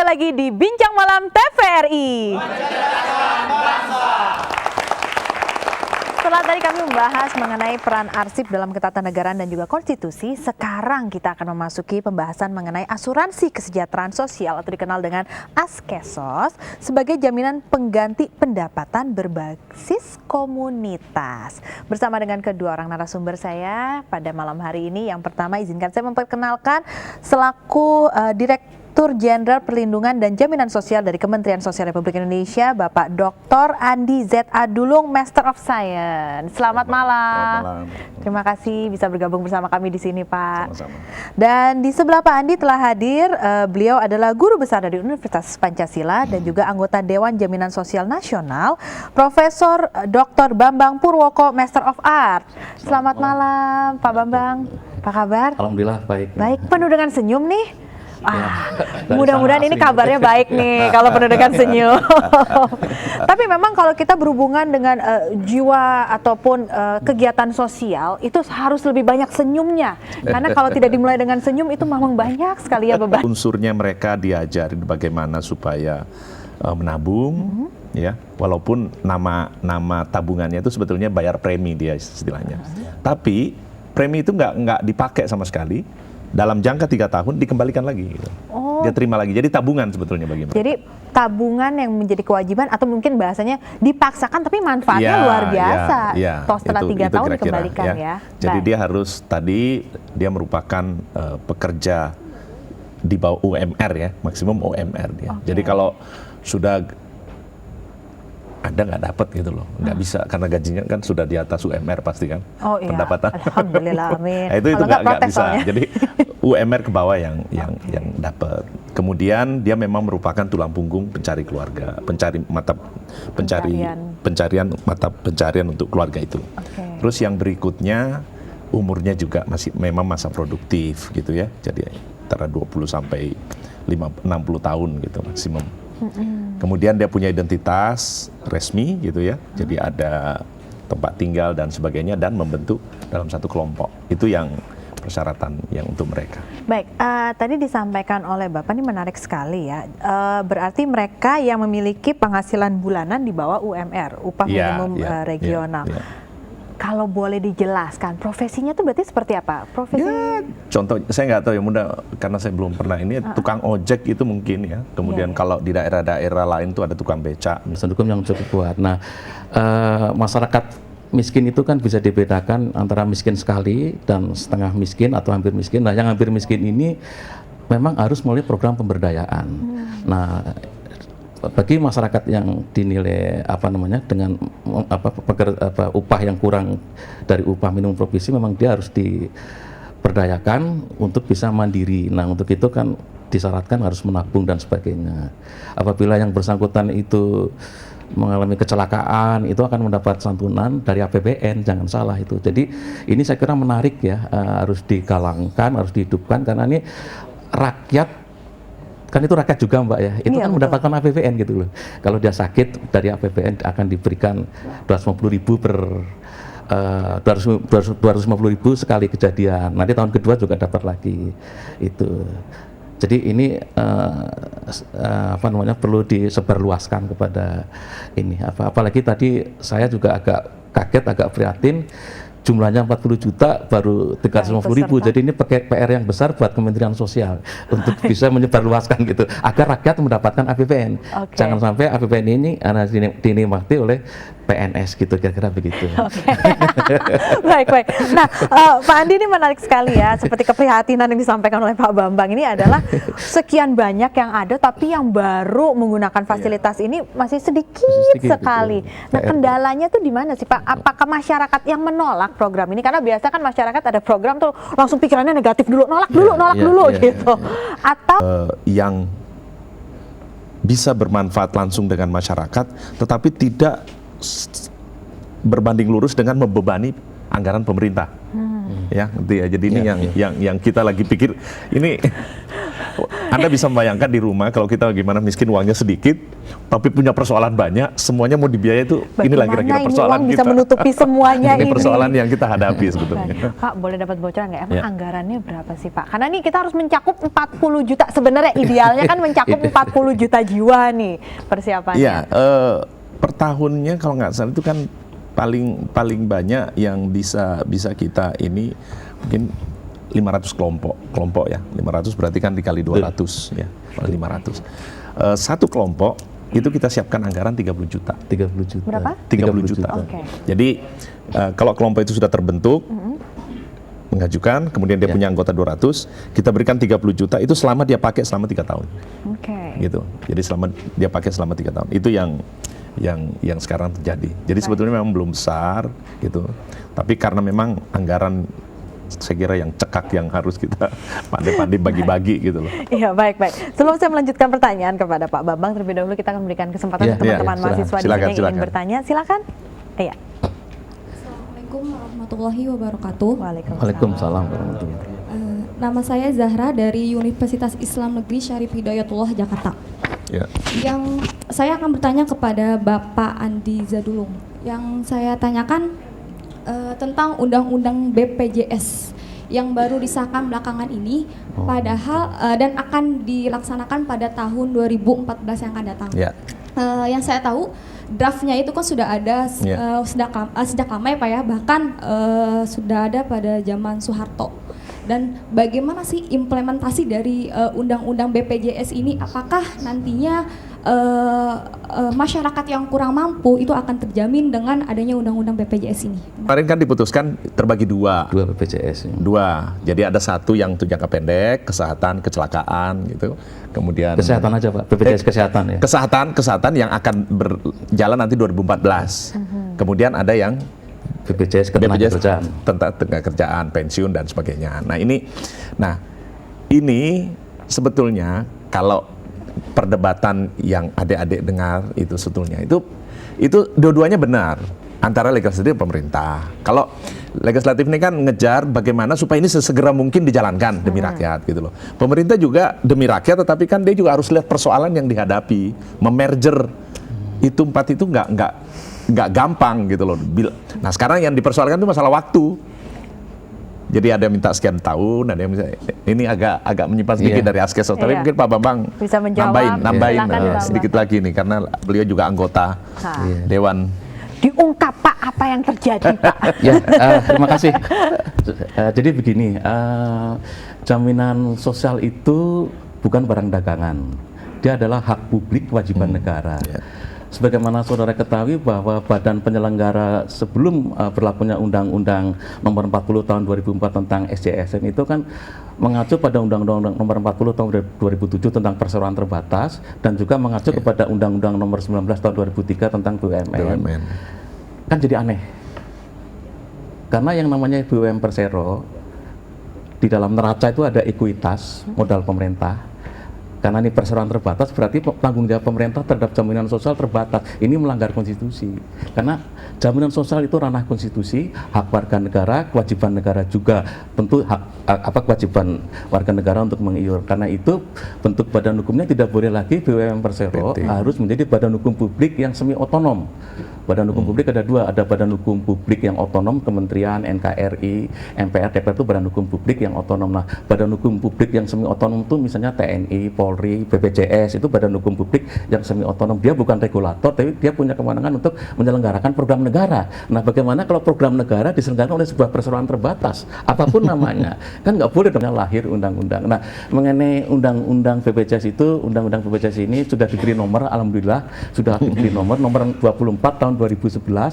lagi di Bincang Malam TVRI. Setelah tadi kami membahas mengenai peran arsip dalam ketatanegaraan dan juga konstitusi, sekarang kita akan memasuki pembahasan mengenai asuransi kesejahteraan sosial atau dikenal dengan Askesos sebagai jaminan pengganti pendapatan berbasis komunitas. Bersama dengan kedua orang narasumber saya pada malam hari ini, yang pertama izinkan saya memperkenalkan selaku Direktur Jenderal Perlindungan dan Jaminan Sosial dari Kementerian Sosial Republik Indonesia, Bapak Dr. Andi Z.A. Dulung, Master of Science. Selamat malam. Terima kasih bisa bergabung bersama kami di sini, Pak. Sama-sama. Dan di sebelah Pak Andi telah hadir, beliau adalah guru besar dari Universitas Pancasila dan juga anggota Dewan Jaminan Sosial Nasional, Profesor Dr. Bambang Purwoko, Master of Art. Selamat malam, Pak Bambang. Apa kabar? Alhamdulillah baik. Baik, penuh dengan senyum nih. Ya, Mudah-mudahan ini kabarnya baik nih kalau penuh dengan senyum. Tapi memang kalau kita berhubungan dengan jiwa ataupun kegiatan sosial itu harus lebih banyak senyumnya. Karena kalau tidak dimulai dengan senyum itu memang banyak sekali ya beban. Unsurnya mereka diajarin bagaimana supaya menabung, ya, walaupun nama tabungannya itu sebetulnya bayar premi dia istilahnya. Tapi premi itu nggak dipakai sama sekali. Dalam jangka 3 tahun dikembalikan lagi, gitu. Dia terima lagi. Jadi tabungan sebetulnya bagaimana? Jadi tabungan yang menjadi kewajiban atau mungkin bahasanya dipaksakan tapi manfaatnya luar biasa. Toh setelah 3 tahun dikembalikan ya. Jadi dia harus dia merupakan pekerja di bawah UMR ya, maksimum UMR dia. Jadi kalau sudah ada nggak dapat gitu loh, nggak bisa karena gajinya kan sudah di atas UMR pasti kan, pendapatan. Alhamdulillah, amin. Nah, itu nggak bisa. Jadi UMR ke bawah yang dapat. Kemudian dia memang merupakan tulang punggung pencari keluarga, pencarian mata pencarian untuk keluarga itu. Terus yang berikutnya umurnya juga masih memang masa produktif gitu ya. Jadi antara 20 sampai 60 tahun gitu maksimum. Kemudian dia punya identitas resmi gitu ya, jadi ada tempat tinggal dan sebagainya dan membentuk dalam satu kelompok. Itu yang persyaratan yang untuk mereka. Baik, tadi disampaikan oleh Bapak ini menarik sekali ya. Berarti mereka yang memiliki penghasilan bulanan di bawah UMR, upah minimum regional. Kalau boleh dijelaskan, profesinya itu berarti seperti apa? Profesi? Ya, contoh, saya nggak tahu ya, mudah karena saya belum pernah ini. Tukang ojek itu mungkin ya. Kemudian kalau di daerah-daerah lain itu ada tukang becak. Hukum yang cukup kuat. Nah, masyarakat miskin itu kan bisa dibedakan antara miskin sekali dan setengah miskin atau hampir miskin. Nah, yang hampir miskin ini memang harus melalui program pemberdayaan. Nah, bagi masyarakat yang dinilai dengan upah yang kurang dari upah minimum provinsi, memang dia harus diberdayakan untuk bisa mandiri. Nah, untuk itu kan disyaratkan harus menabung dan sebagainya. Apabila yang bersangkutan itu mengalami kecelakaan, itu akan mendapat santunan dari APBN, jangan salah itu. Jadi ini saya kira menarik ya, harus digalangkan, harus dihidupkan, karena ini rakyat, kan itu rakyat juga Mbak ya, itu kan mendapatkan APBN gitu loh. Kalau dia sakit, dari APBN akan diberikan 250.000 per 250.000 sekali kejadian. Nanti tahun kedua juga dapat lagi itu. Jadi ini perlu disebarluaskan kepada ini. Apalagi tadi saya juga agak kaget, agak prihatin. Jumlahnya 40 juta, baru 350.000. Jadi ini PR yang besar buat Kementerian Sosial untuk bisa menyebarluaskan gitu, agar rakyat mendapatkan APBN. Jangan sampai APBN ini dinikmati oleh PNS gitu, kira-kira begitu. Baik. Nah, Pak Andi ini menarik sekali ya, seperti keprihatinan yang disampaikan oleh Pak Bambang ini adalah sekian banyak yang ada, tapi yang baru menggunakan fasilitas ini masih sedikit sekali. Gitu. Nah, kendalanya tuh di mana sih Pak? Apakah masyarakat yang menolak program ini? Karena biasa kan masyarakat ada program tuh langsung pikirannya negatif dulu, nolak dulu gitu. Atau yang bisa bermanfaat langsung dengan masyarakat, tetapi tidak berbanding lurus dengan membebani anggaran pemerintah. Ya, gitu ya. Jadi ini yang kita lagi pikir ini Anda bisa membayangkan di rumah kalau kita gimana miskin uangnya sedikit, tapi punya persoalan banyak, semuanya mau dibiayai itu inilah kira-kira Bagaimana ini persoalan uang kita. bisa menutupi semuanya Ini ini? persoalan yang kita hadapi sebetulnya. Pak, boleh dapat bocoran nggak? Emang Ya. anggarannya berapa sih Pak? Karena nih kita harus mencakup 40 juta. Sebenarnya idealnya kan mencakup 40 juta jiwa nih persiapannya. Iya, per tahunnya kalau nggak salah itu kan paling banyak yang bisa kita ini mungkin 500 kelompok ya. 500 berarti kan dikali 200 ya, 500. Satu kelompok itu kita siapkan anggaran 30 juta. 30 juta. Berapa? 30 juta. Oke. Jadi kalau kelompok itu sudah terbentuk, mengajukan, kemudian dia punya anggota 200, kita berikan 30 juta itu selama dia pakai selama 3 tahun. Oke. Gitu. Jadi selama dia pakai selama 3 tahun. Itu yang sekarang terjadi. Jadi sebetulnya memang belum besar gitu. Tapi karena memang anggaran saya kira yang cekak yang harus kita pandai-pandai bagi-bagi gitu loh. Iya, baik. Sebelum saya melanjutkan pertanyaan kepada Pak Bambang, terlebih dahulu kita akan memberikan kesempatan Iya, untuk teman-teman iya, mahasiswa di silakan, sini yang ingin silakan. bertanya. Silakan. Iya. Assalamualaikum warahmatullahi wabarakatuh. Waalaikumsalam warahmatullahi. Nama saya Zahra dari Universitas Islam Negeri Syarif Hidayatullah Jakarta. Ya. Yang saya akan bertanya kepada Bapak Andi Zadulung. Yang saya tanyakan tentang Undang-Undang BPJS yang baru disahkan belakangan ini, padahal dan akan dilaksanakan pada tahun 2014 yang akan datang. Ya. Yang saya tahu draftnya itu kan sudah ada sejak lama ya Pak ya, bahkan sudah ada pada zaman Soeharto. Dan bagaimana sih implementasi dari Undang-Undang BPJS ini? Apakah nantinya masyarakat yang kurang mampu itu akan terjamin dengan adanya Undang-Undang BPJS ini? Kemarin kan diputuskan terbagi dua. 2 BPJS. Dua. Jadi ada satu yang untuk jangka pendek, kesehatan, kecelakaan gitu. Kemudian Kesehatan aja Pak, BPJS kesehatan ya. kesehatan yang akan berjalan nanti 2014. Kemudian ada yang BPJS ketenagakerjaan. tentang kerjaan, pensiun dan sebagainya. Nah ini sebetulnya kalau perdebatan yang adik-adik dengar itu sebetulnya itu dua-duanya benar antara legislatif dan pemerintah. Kalau legislatif ini kan ngejar bagaimana supaya ini sesegera mungkin dijalankan demi rakyat gitu loh. Pemerintah juga demi rakyat, tetapi kan dia juga harus lihat persoalan yang dihadapi, memerger itu empat itu nggak gampang gitu loh. Nah sekarang yang dipersoalkan itu masalah waktu. Jadi ada yang minta sekian tahun, ada yang bisa ini agak menyimpan sedikit dari Askesos, tapi Iya. mungkin Pak Bambang Bisa menjawab. nambahin Silakan ditambah. sedikit lagi nih karena beliau juga anggota Dewan. Diungkap Pak apa yang terjadi Pak. Ya, terima kasih. Jadi begini, jaminan sosial itu bukan barang dagangan. Dia adalah hak publik, kewajiban negara. Ya. Sebagaimana saudara ketahui bahwa badan penyelenggara sebelum berlakunya Undang-Undang Nomor 40 Tahun 2004 tentang SJSN itu kan mengacu pada Undang-Undang Nomor 40 Tahun 2007 tentang perseroan terbatas dan juga mengacu kepada Undang-Undang Nomor 19 Tahun 2003 tentang BUMN. Kan jadi aneh. Karena yang namanya BUMN persero di dalam neraca itu ada ekuitas modal pemerintah. Karena ini perseroan terbatas, berarti tanggung jawab pemerintah terhadap jaminan sosial terbatas. Ini melanggar konstitusi. Karena jaminan sosial itu ranah konstitusi, hak warga negara, kewajiban negara juga. Tentu kewajiban warga negara untuk mengiur. Karena itu bentuk badan hukumnya tidak boleh lagi BUMN persero, harus menjadi badan hukum publik yang semi otonom. Badan hukum publik ada dua, ada badan hukum publik yang otonom, Kementerian, NKRI, MPR, DPR itu badan hukum publik yang otonom. Nah, badan hukum publik yang semi otonom itu misalnya TNI, Polri, BPJS itu badan hukum publik yang semi otonom. Dia bukan regulator, tapi dia punya kewenangan untuk menyelenggarakan program negara. Nah, bagaimana kalau program negara diselenggarakan oleh sebuah perseroan terbatas, apapun namanya, kan nggak boleh dong lahir undang-undang. Nah, mengenai undang-undang BPJS itu, undang-undang BPJS ini sudah diberi nomor, alhamdulillah sudah diberi nomor 24 tahun 2011.